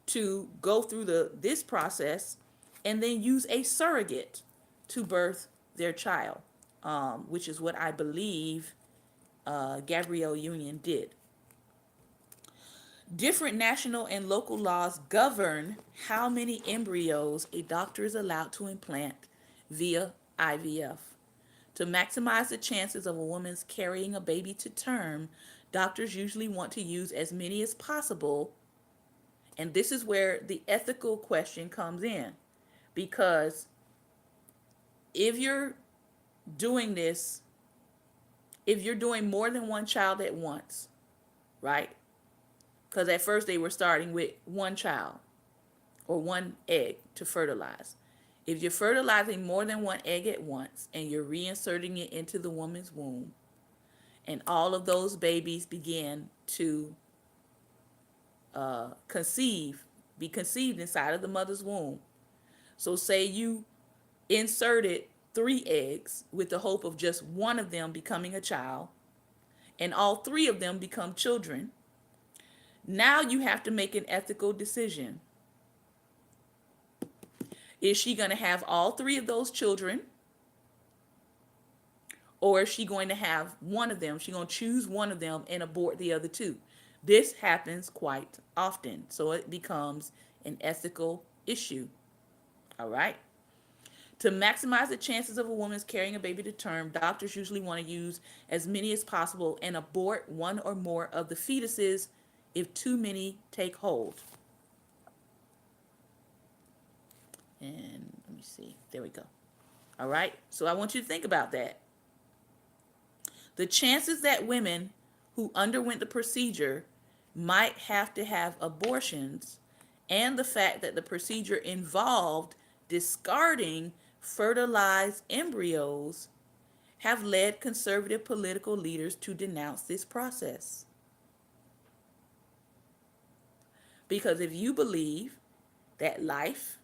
S1: to go through this process and then use a surrogate to birth their child, which is what I believe Gabrielle Union did. Different national and local laws govern how many embryos a doctor is allowed to implant via IVF. To maximize the chances of a woman's carrying a baby to term, doctors usually want to use as many as possible. And this is where the ethical question comes in. Because if you're doing this, if you're doing more than one child at once, right? Because at first they were starting with one child or one egg to fertilize. If you're fertilizing more than one egg at once and you're reinserting it into the woman's womb, and all of those babies begin to be conceived inside of the mother's womb. So say you inserted 3 eggs with the hope of just one of them becoming a child, and all 3 of them become children. Now you have to make an ethical decision. Is she going to have all 3 of those children? Or is she going to have one of them? She's going to choose one of them and abort the other 2. This happens quite often. So it becomes an ethical issue. All right. To maximize the chances of a woman's carrying a baby to term, doctors usually want to use as many as possible and abort one or more of the fetuses if too many take hold. And let me see. There we go. All right. So I want you to think about that. The chances that women who underwent the procedure might have to have abortions, and the fact that the procedure involved discarding fertilized embryos, have led conservative political leaders to denounce this process. Because if you believe that life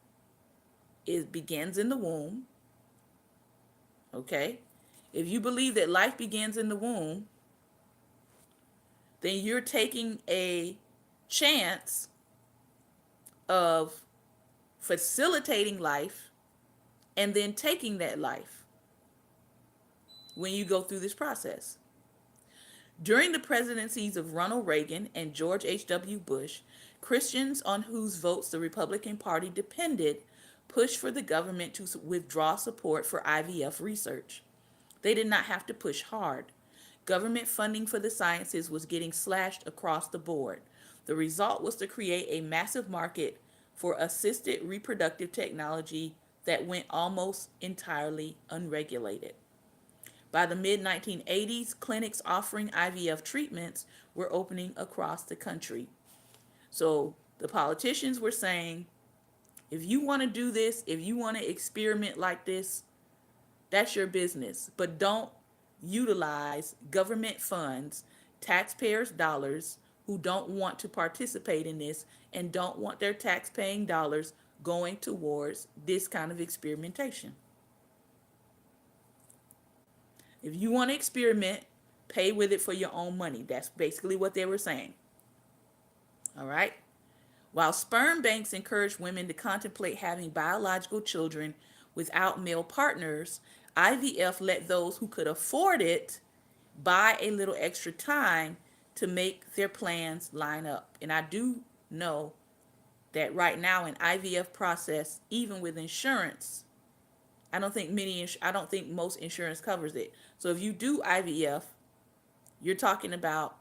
S1: begins in the womb, okay? If you believe that life begins in the womb, then you're taking a chance of facilitating life and then taking that life when you go through this process. During the presidencies of Ronald Reagan and George H.W. Bush, Christians on whose votes the Republican Party depended pushed for the government to withdraw support for IVF research. They did not have to push hard. Government funding for the sciences was getting slashed across the board. The result was to create a massive market for assisted reproductive technology that went almost entirely unregulated. By the mid 1980s, clinics offering IVF treatments were opening across the country. So the politicians were saying, if you want to do this, if you want to experiment like this, that's your business. But don't utilize government funds, taxpayers' dollars, who don't want to participate in this and don't want their tax-paying dollars going towards this kind of experimentation. If you want to experiment, pay with it for your own money. That's basically what they were saying. All right. While sperm banks encourage women to contemplate having biological children without male partners, IVF let those who could afford it buy a little extra time to make their plans line up. And I do know that right now in IVF process, even with insurance, I don't think most insurance covers it. So if you do IVF, you're talking about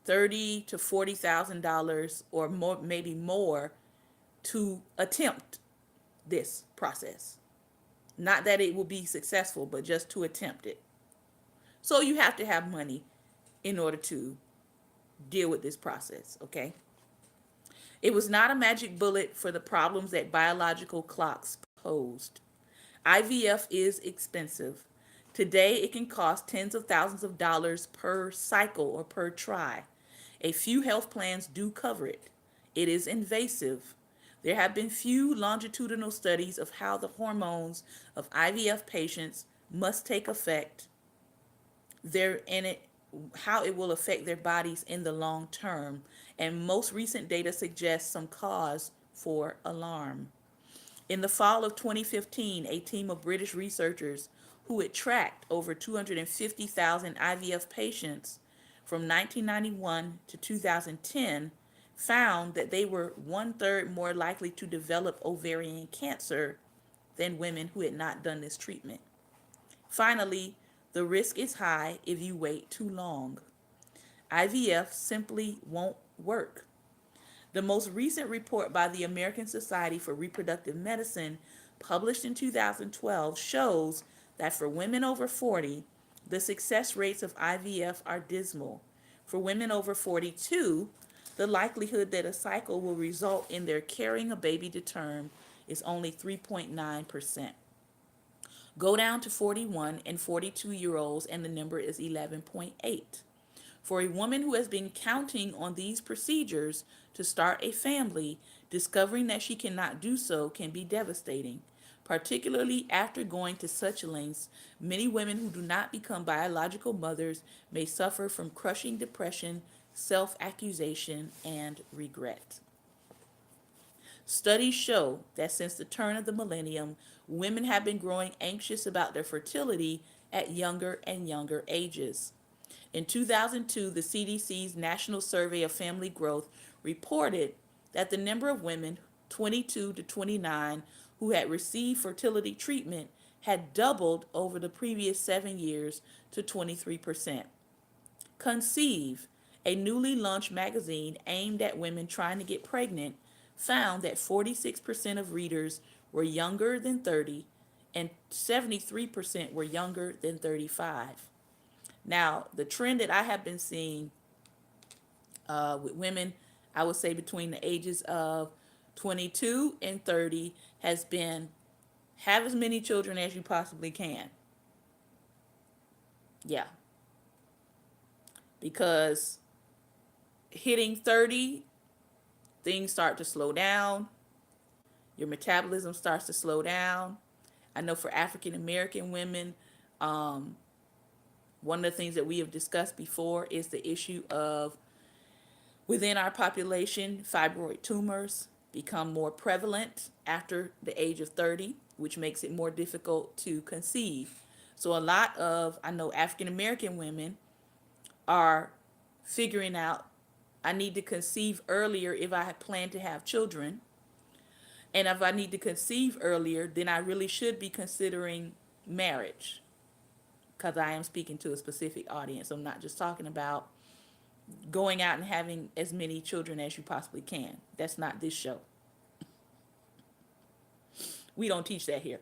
S1: $30,000 to $40,000 or more, maybe more, to attempt this process. Not that it will be successful, but just to attempt it. So you have to have money in order to deal with this process, okay? It was not a magic bullet for the problems that biological clocks posed. IVF is expensive. Today, it can cost tens of thousands of dollars per cycle or per try. A few health plans do cover it. It is invasive. There have been few longitudinal studies of how the hormones of IVF patients must take effect how it will affect their bodies in the long term, and most recent data suggests some cause for alarm. In the fall of 2015, a team of British researchers who had tracked over 250,000 IVF patients from 1991 to 2010 found that they were 1/3 more likely to develop ovarian cancer than women who had not done this treatment. Finally, the risk is high if you wait too long. IVF simply won't work. The most recent report by the American Society for Reproductive Medicine, published in 2012, shows that for women over 40, the success rates of IVF are dismal. For women over 42, the likelihood that a cycle will result in their carrying a baby to term is only 3.9%. Go down to 41 and 42-year-olds and the number is 11.8. For a woman who has been counting on these procedures to start a family, discovering that she cannot do so can be devastating. Particularly after going to such lengths, many women who do not become biological mothers may suffer from crushing depression, self-accusation, and regret. Studies show that since the turn of the millennium, women have been growing anxious about their fertility at younger and younger ages. In 2002, the CDC's National Survey of Family Growth reported that the number of women 22 to 29 who had received fertility treatment had doubled over the previous 7 years to 23%. Conceive, a newly launched magazine aimed at women trying to get pregnant, found that 46% of readers were younger than 30 and 73% were younger than 35. Now, the trend that I have been seeing with women, I would say between the ages of 22 and 30, has been have as many children as you possibly can. Yeah. Because hitting 30, things start to slow down. Your metabolism starts to slow down. I know for African American women, one of the things that we have discussed before is the issue of Within our population, fibroid tumors become more prevalent after the age of 30, which makes it more difficult to conceive. So a lot of, I know, African American women are figuring out, I need to conceive earlier if I had planned to have children. And if I need to conceive earlier, then I really should be considering marriage, because I am speaking to a specific audience. I'm not just talking about going out and having as many children as you possibly can. That's not this show. We don't teach that here.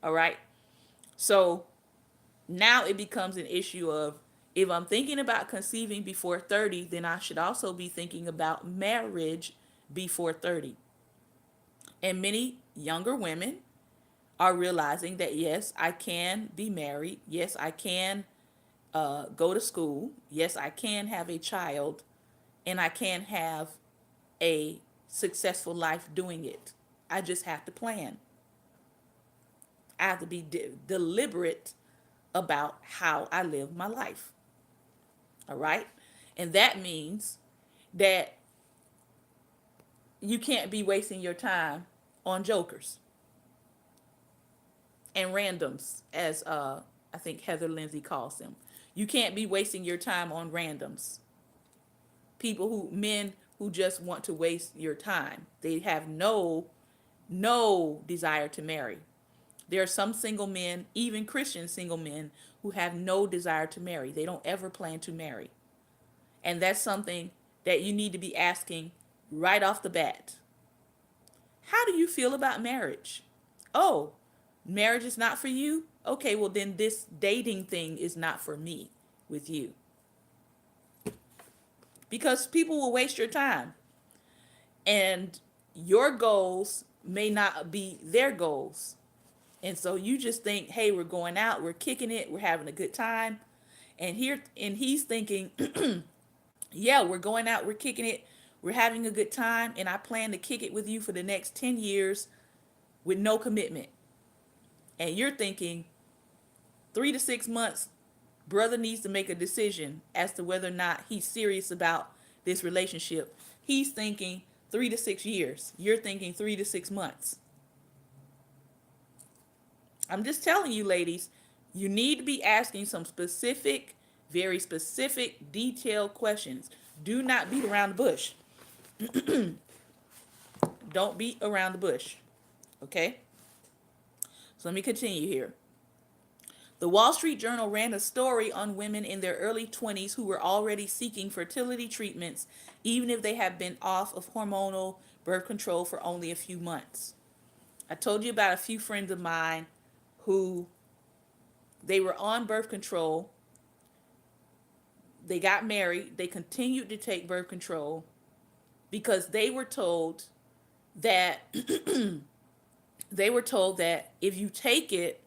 S1: All right. So now it becomes an issue of, if I'm thinking about conceiving before 30, then I should also be thinking about marriage before 30. And many younger women are realizing that, yes, I can be married. Yes, I can go to school. Yes, I can have a child, and I can have a successful life doing it. I just have to plan. I have to be deliberate about how I live my life. All right. And that means that you can't be wasting your time on jokers and randoms, as I think Heather Lindsay calls them. You can't be wasting your time on randoms. Men who just want to waste your time. They have no desire to marry. There are some single men, even Christian single men, who have no desire to marry. They don't ever plan to marry. And that's something that you need to be asking right off the bat. How do you feel about marriage? Oh, marriage is not for you? Okay, well then this dating thing is not for me with you. Because people will waste your time. And your goals may not be their goals. And so you just think, hey, we're going out, we're kicking it, we're having a good time. And he's thinking, yeah, we're going out, we're kicking it, we're having a good time, and I plan to kick it with you for the next 10 years with no commitment. And you're thinking 3 to 6 months, brother needs to make a decision as to whether or not he's serious about this relationship. He's thinking 3 to 6 years. You're thinking 3 to 6 months. I'm just telling you, ladies, you need to be asking some specific, very specific, detailed questions. Do not beat around the bush. Don't beat around the bush. Okay? So let me continue here. The Wall Street Journal ran a story on women in their early 20s who were already seeking fertility treatments, even if they had been off of hormonal birth control for only a few months. I told you about a few friends of mine who they were on birth control. They got married. They continued to take birth control because they were told that if you take it,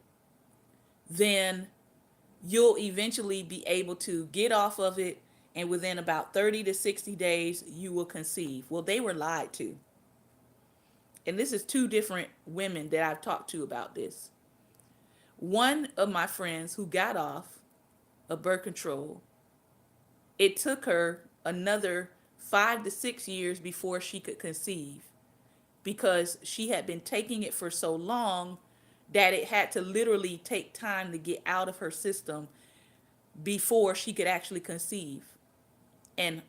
S1: then you'll eventually be able to get off of it, and within about 30 to 60 days you will conceive. Well, they were lied to. And this is two different women that I've talked to about this. One of my friends who got off of birth control, it took her another 5 to 6 years before she could conceive, because she had been taking it for so long that it had to literally take time to get out of her system before she could actually conceive and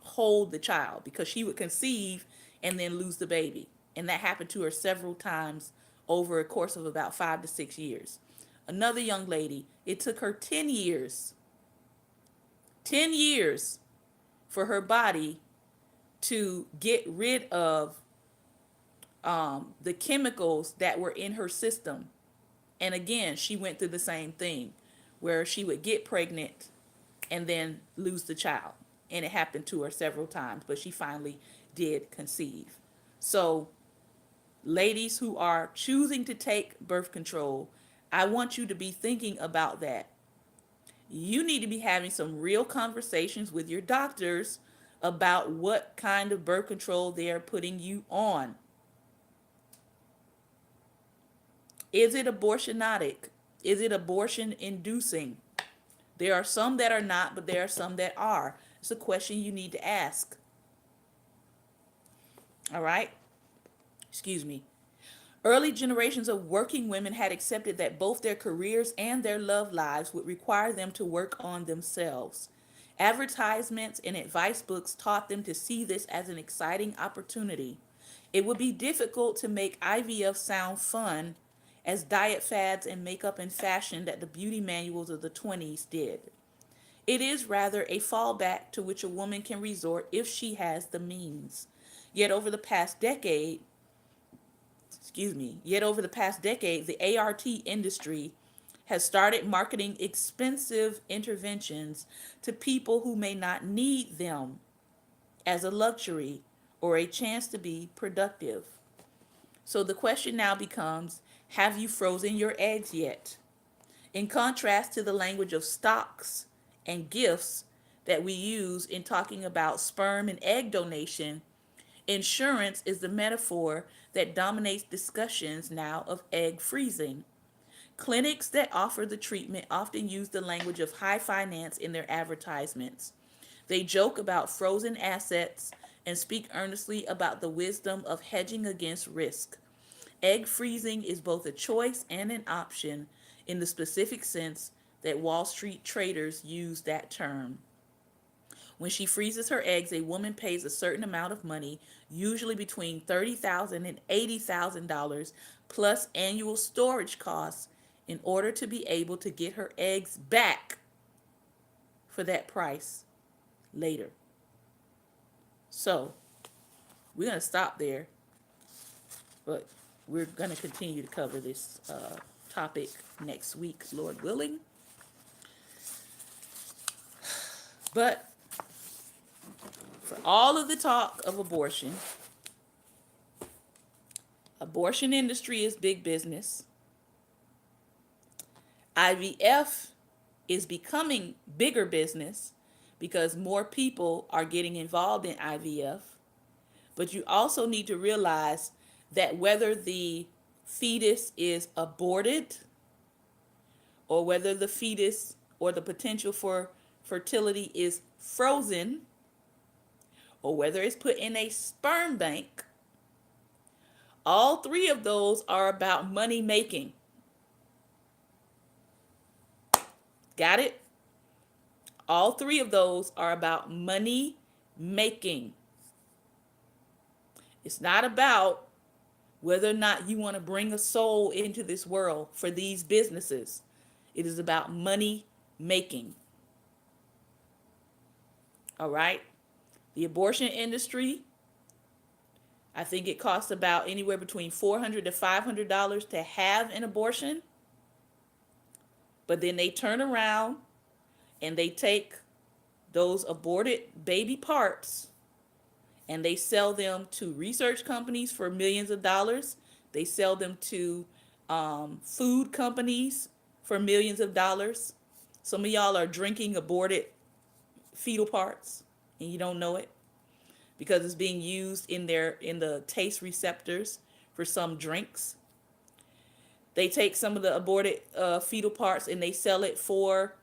S1: hold the child, because she would conceive and then lose the baby. And that happened to her several times over a course of about 5 to 6 years. Another young lady, it took her 10 years for her body to get rid of the chemicals that were in her system. And again, she went through the same thing where she would get pregnant and then lose the child. And it happened to her several times, but she finally did conceive. So, ladies who are choosing to take birth control, I want you to be thinking about that. You need to be having some real conversations with your doctors about what kind of birth control they are putting you on. Is it abortionotic? Is it abortion inducing? There are some that are not, but there are some that are. It's a question you need to ask. All right? Excuse me. Early generations of working women had accepted that both their careers and their love lives would require them to work on themselves. Advertisements and advice books taught them to see this as an exciting opportunity. It would be difficult to make IVF sound fun as diet fads and makeup and fashion that the beauty manuals of the 20s did. It is rather a fallback to which a woman can resort if she has the means. Yet over the past decade, yet over the past decade, the ART industry has started marketing expensive interventions to people who may not need them as a luxury or a chance to be productive. So the question now becomes, have you frozen your eggs yet? In contrast to the language of stocks and gifts that we use in talking about sperm and egg donation, insurance is the metaphor that dominates discussions now of egg freezing. Clinics that offer the treatment often use the language of high finance in their advertisements. They joke about frozen assets and speak earnestly about the wisdom of hedging against risk. Egg freezing is both a choice and an option in the specific sense that Wall Street traders use that term. When she freezes her eggs, a woman pays a certain amount of money, usually between $30,000 and $80,000 plus annual storage costs, in order to be able to get her eggs back for that price later. So, we're going to stop there, but we're going to continue to cover this topic next week, Lord willing. But for all of the talk of abortion, abortion industry is big business. IVF is becoming bigger business because more people are getting involved in IVF. But you also need to realize that whether the fetus is aborted or whether the fetus or the potential for fertility is frozen or whether it's put in a sperm bank, all three of those are about money making. Got it? All three of those are about money making. It's not about whether or not you want to bring a soul into this world for these businesses. It is about money making. All right? The abortion industry, I think it costs about anywhere between $400 to $500 to have an abortion. But then they turn around and they take those aborted baby parts and they sell them to research companies for millions of dollars. They sell them to food companies for millions of dollars. Some of y'all are drinking aborted fetal parts and you don't know it because it's being used in the taste receptors for some drinks. They take some of the aborted fetal parts and they sell it for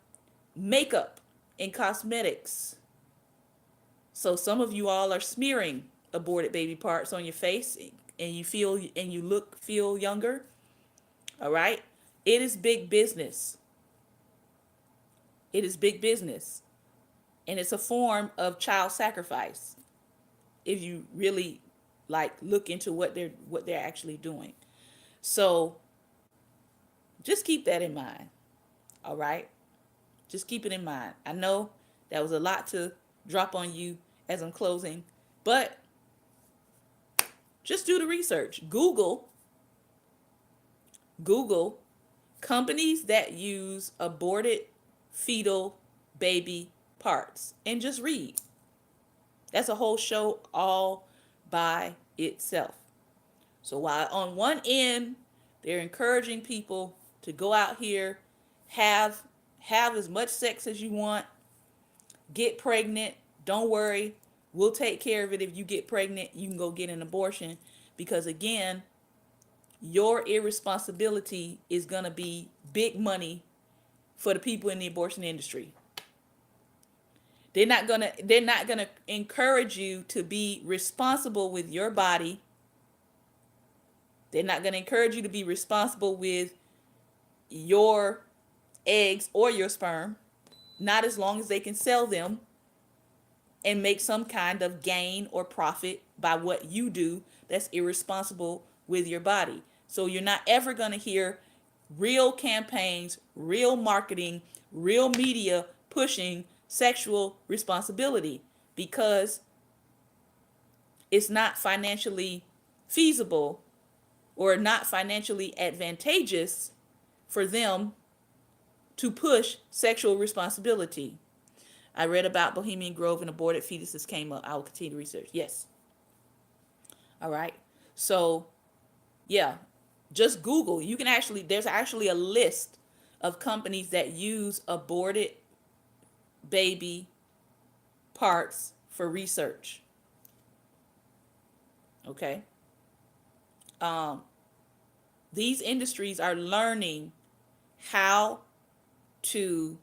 S1: makeup and cosmetics. So some of you all are smearing aborted baby parts on your face and you feel younger. All right? It is big business. It is big business. And it's a form of child sacrifice if you really look into what they're actually doing. So just keep that in mind. All right? Just keep it in mind. I know that was a lot to drop on you as I'm closing, but just do the research. Google companies that use aborted fetal baby parts and just read. That's a whole show all by itself. So while on one end they're encouraging people to go out here, have as much sex as you want, get pregnant, don't worry, we'll take care of it. If you get pregnant, you can go get an abortion, because again, your irresponsibility is going to be big money for the people in the abortion industry. They're not gonna encourage you to be responsible with your body. They're not gonna encourage you to be responsible with your eggs or your sperm. Not as long as they can sell them and make some kind of gain or profit by what you do that's irresponsible with your body. So you're not ever going to hear real campaigns, real marketing, real media pushing sexual responsibility because it's not financially feasible or not financially advantageous for them to push sexual responsibility. I read about Bohemian Grove and aborted fetuses came up. I will continue to research. Yes. All right. So, yeah, just Google. You can actually, there's actually a list of companies that use aborted baby parts for research. Okay. Um, these industries are learning how to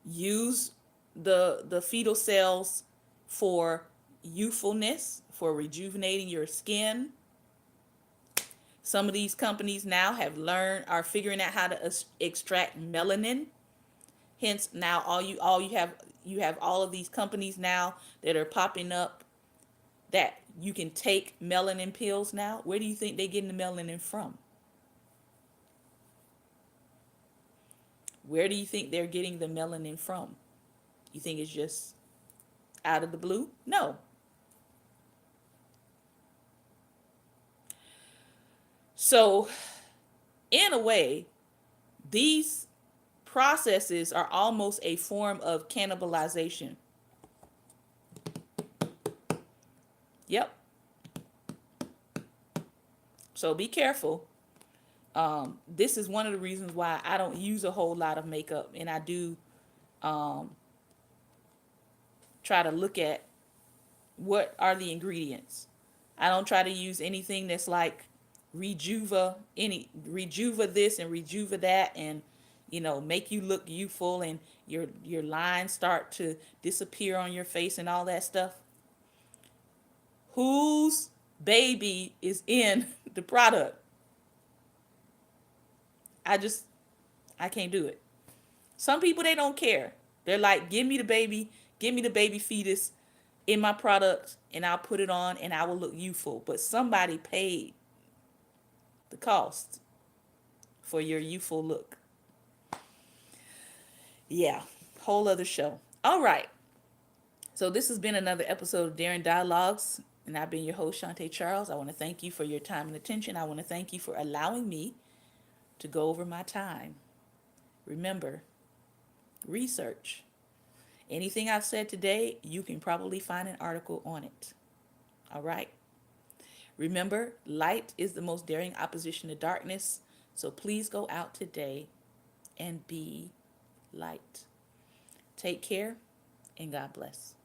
S1: use the fetal cells for youthfulness, for rejuvenating your skin. Some of these companies now are figuring out how to extract melanin. Hence, now you have all of these companies now that are popping up that you can take melanin pills now. Where do you think they're getting the melanin from? Where do you think they're getting the melanin from? You think it's just out of the blue? No. So, in a way, these processes are almost a form of cannibalization. Yep. So be careful. This is one of the reasons why I don't use a whole lot of makeup, and I do try to look at what are the ingredients. I don't try to use anything that's like rejuva this and rejuva that, and make you look youthful and your lines start to disappear on your face and all that stuff. Whose baby is in the product? I can't do it. Some people, they don't care. They're like, give me the baby fetus in my products and I'll put it on and I will look youthful. But somebody paid the cost for your youthful look. Yeah, whole other show. All right. So this has been another episode of Daring Dialogues, and I've been your host, Shantae Charles. I want to thank you for your time and attention. I want to thank you for allowing me to go over my time. Remember, research. Anything I've said today, you can probably find an article on it. All right. Remember, light is the most daring opposition to darkness. So please go out today and be light. Take care and God bless.